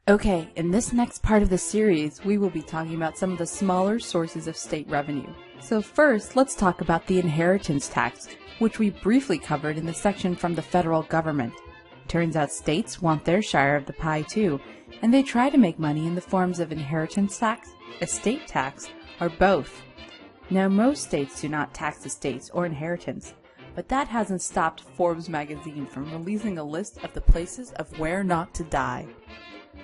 Okay, in this next part of the series, we will be talking about some of the smaller sources of state revenue. So first, let's talk about the inheritance tax, which we briefly covered in the section from the federal government. Turns out states want their share of the pie too, and they try to make money in the forms of inheritance tax, estate tax, or both. Now, most states do not tax estates or inheritance, but that hasn't stopped Forbes magazine from releasing a list of the places of where not to die.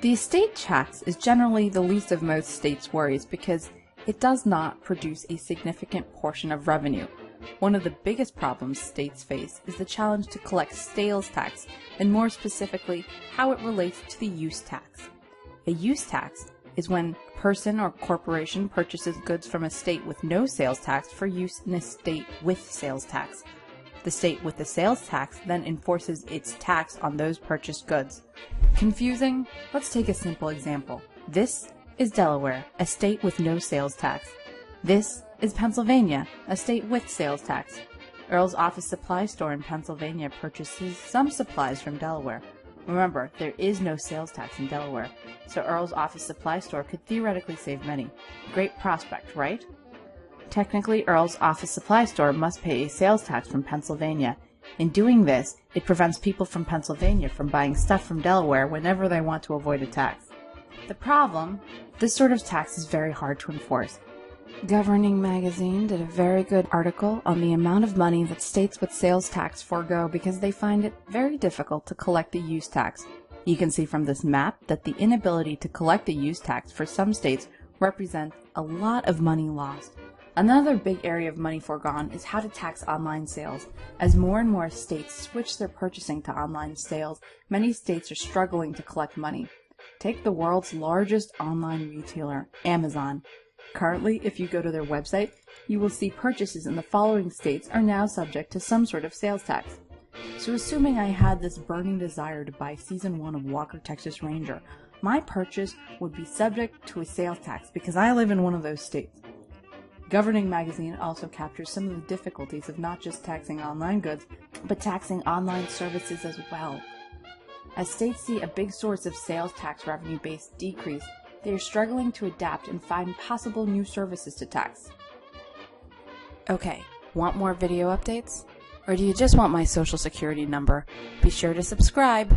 The estate tax is generally the least of most states' worries because it does not produce a significant portion of revenue. One of the biggest problems states face is the challenge to collect sales tax, and more specifically, how it relates to the use tax. A use tax is when a person or corporation purchases goods from a state with no sales tax for use in a state with sales tax. The state with the sales tax then enforces its tax on those purchased goods. Confusing? Let's take a simple example. This is Delaware, a state with no sales tax. This is Pennsylvania, a state with sales tax. Earl's Office Supply Store in Pennsylvania purchases some supplies from Delaware. Remember, there is no sales tax in Delaware, so Earl's Office Supply Store could theoretically save money. Great prospect, right? Technically, Earl's Office Supply Store must pay a sales tax from Pennsylvania. In doing this, it prevents people from Pennsylvania from buying stuff from Delaware whenever they want to avoid a tax. The problem? This sort of tax is very hard to enforce. Governing Magazine did a very good article on the amount of money that states with sales tax forego because they find it very difficult to collect the use tax. You can see from this map that the inability to collect the use tax for some states represents a lot of money lost. Another big area of money foregone is how to tax online sales. As more and more states switch their purchasing to online sales, many states are struggling to collect money. Take the world's largest online retailer, Amazon. Currently, if you go to their website, you will see purchases in the following states are now subject to some sort of sales tax. So assuming I had this burning desire to buy Season 1 of Walker, Texas Ranger, my purchase would be subject to a sales tax because I live in one of those states. Governing Magazine also captures some of the difficulties of not just taxing online goods, but taxing online services as well. As states see a big source of sales tax revenue base decrease, they are struggling to adapt and find possible new services to tax. Okay, want more video updates? Or do you just want my social security number? Be sure to subscribe!